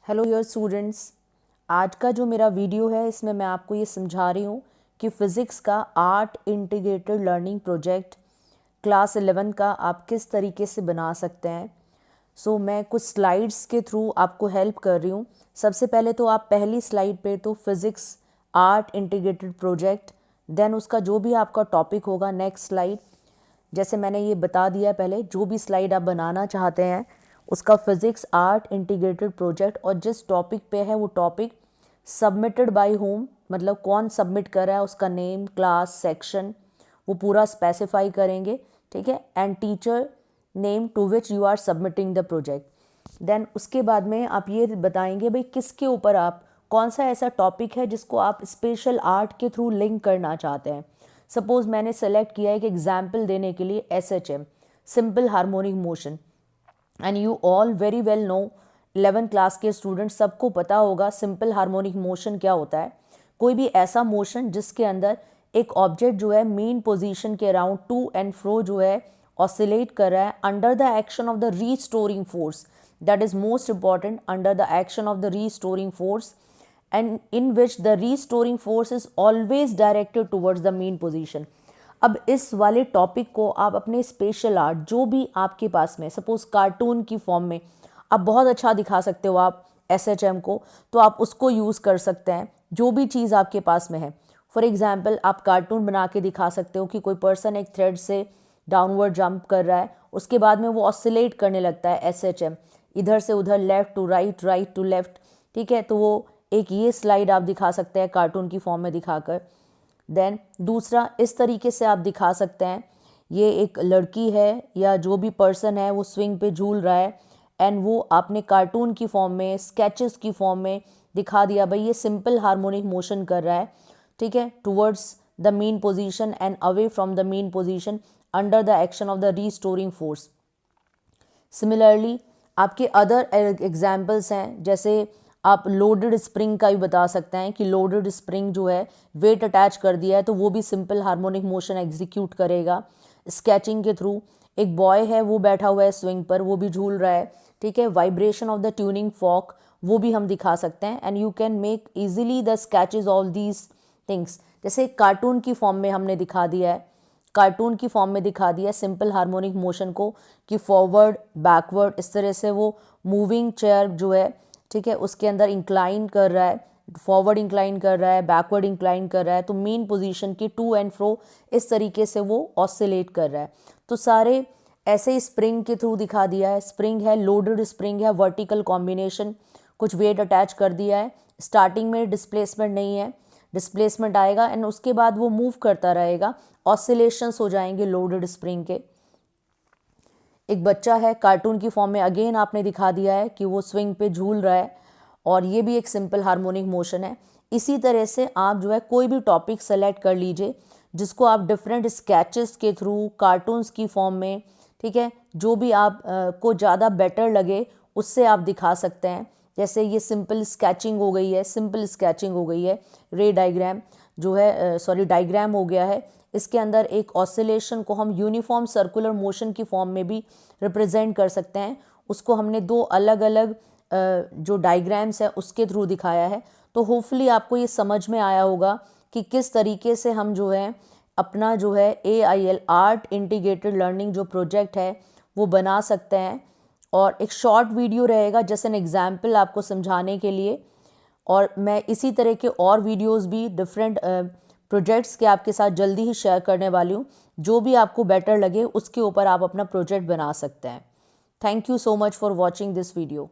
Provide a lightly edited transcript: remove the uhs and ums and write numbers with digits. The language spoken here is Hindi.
हेलो डियर स्टूडेंट्स, आज का जो मेरा वीडियो है इसमें मैं आपको ये समझा रही हूँ कि फ़िज़िक्स का art integrated learning project class 11 का आप किस तरीके से बना सकते हैं। मैं कुछ स्लाइड्स के थ्रू आपको हेल्प कर रही हूँ। सबसे पहले तो आप पहली स्लाइड पे तो physics art integrated project, then उसका जो भी आपका टॉपिक होगा नेक्स्ट स्लाइड, जैसे मैंने ये बता दिया पहले, जो भी स्लाइड आप बनाना चाहते हैं उसका फिज़िक्स आर्ट इंटीग्रेटेड प्रोजेक्ट और जिस टॉपिक पे है वो टॉपिक सबमिटेड बाय होम, मतलब कौन सबमिट कर रहा है, उसका नेम, क्लास, सेक्शन, वो पूरा स्पेसिफाई करेंगे। ठीक है, and teacher name to which you are submitting the project. Then उसके बाद में आप ये बताएंगे भाई किसके ऊपर आप, कौन सा ऐसा टॉपिक है जिसको आप स्पेशल आर्ट के थ्रू लिंक करना चाहते हैं। सपोज़ मैंने सेलेक्ट किया है कि एग्जाम्पल देने के लिए SHM, simple harmonic motion, and you all very well know, 11th class के स्टूडेंट सबको पता होगा सिंपल हार्मोनिक मोशन क्या होता है। कोई भी ऐसा मोशन जिसके अंदर एक ऑब्जेक्ट जो है मेन पोजीशन के अराउंड टू एंड फ्रो जो है ऑसिलेट कर रहा है under the action of the restoring force, that is most important, under the action of the restoring force, and in which the restoring force is always directed towards the mean position। अब इस वाले टॉपिक को आप अपने स्पेशल आर्ट जो भी आपके पास में, सपोज कार्टून की फॉर्म में आप बहुत अच्छा दिखा सकते हो आप SHM को, तो आप उसको यूज़ कर सकते हैं जो भी चीज़ आपके पास में है। फॉर एग्जाम्पल आप कार्टून बना के दिखा सकते हो कि कोई पर्सन एक थ्रेड से डाउनवर्ड जंप कर रहा है, उसके बाद में वो ऑसिलेट करने लगता है SHM, इधर से उधर, left to right, right to left. ठीक है, तो वो एक ये स्लाइड आप दिखा सकते हैं कार्टून की फॉर्म में दिखाकर। देन दूसरा इस तरीके से आप दिखा सकते हैं, ये एक लड़की है या जो भी पर्सन है वो स्विंग पे झूल रहा है एंड वो आपने कार्टून की फॉर्म में, स्केचेस की फॉर्म में दिखा दिया भाई ये सिंपल हार्मोनिक मोशन कर रहा है। ठीक है, towards the mean position and away from the mean position under the action of the restoring force. Similarly आपके अदर एग्जाम्पल्स हैं, जैसे आप लोडेड स्प्रिंग का भी बता सकते हैं कि लोडेड स्प्रिंग जो है वेट अटैच कर दिया है तो वो भी सिंपल हार्मोनिक मोशन एग्जीक्यूट करेगा स्केचिंग के थ्रू। एक बॉय है वो बैठा हुआ है स्विंग पर, वो भी झूल रहा है। ठीक है, vibration of the tuning fork वो भी हम दिखा सकते हैं and you can make easily the sketches all these things. जैसे कार्टून की फॉर्म में हमने दिखा दिया है, कार्टून की फॉर्म में दिखा दिया सिंपल हार्मोनिक मोशन को कि फॉरवर्ड बैकवर्ड इस तरह से वो मूविंग चेयर जो है, ठीक है, उसके अंदर इंक्लाइन कर रहा है, फॉरवर्ड इंक्लाइन कर रहा है, बैकवर्ड इंक्लाइन कर रहा है, तो मेन पोजीशन की टू एंड फ्रो इस तरीके से वो ऑसिलेट कर रहा है। तो सारे ऐसे ही स्प्रिंग के थ्रू दिखा दिया है। स्प्रिंग है, लोडेड स्प्रिंग है, वर्टिकल कॉम्बिनेशन, कुछ वेट अटैच कर दिया है, स्टार्टिंग में डिस्प्लेसमेंट नहीं है, डिस्प्लेसमेंट आएगा एंड उसके बाद वो मूव करता रहेगा, ऑसिलेशंस हो जाएंगे लोडेड स्प्रिंग के। एक बच्चा है कार्टून की फॉर्म में, अगेन आपने दिखा दिया है कि वो स्विंग पे झूल रहा है और ये भी एक सिंपल हार्मोनिक मोशन है। इसी तरह से आप जो है कोई भी टॉपिक सेलेक्ट कर लीजिए जिसको आप डिफरेंट स्केचेस के थ्रू कार्टून्स की फॉर्म में, ठीक है, जो भी आप को ज़्यादा बेटर लगे उससे आप दिखा सकते हैं। जैसे ये सिंपल स्केचिंग हो गई है, सिंपल स्केचिंग हो गई है, रे डायग्राम जो है, सॉरी डायग्राम हो गया है। इसके अंदर एक ऑसिलेशन को हम यूनिफॉर्म सर्कुलर मोशन की फॉर्म में भी रिप्रेजेंट कर सकते हैं। उसको हमने दो अलग अलग जो डायग्राम्स है उसके थ्रू दिखाया है। तो होपफुली आपको ये समझ में आया होगा कि किस तरीके से हम जो है अपना जो है AIL आर्ट इंटीग्रेटेड लर्निंग जो प्रोजेक्ट है वो बना सकते हैं। और एक शॉर्ट वीडियो रहेगा जैसे एन एग्जाम्पल आपको समझाने के लिए, और मैं इसी तरह के और वीडियोस भी डिफरेंट प्रोजेक्ट्स के आपके साथ जल्दी ही शेयर करने वाली हूँ। जो भी आपको बेटर लगे उसके ऊपर आप अपना प्रोजेक्ट बना सकते हैं। Thank you so much for watching this video.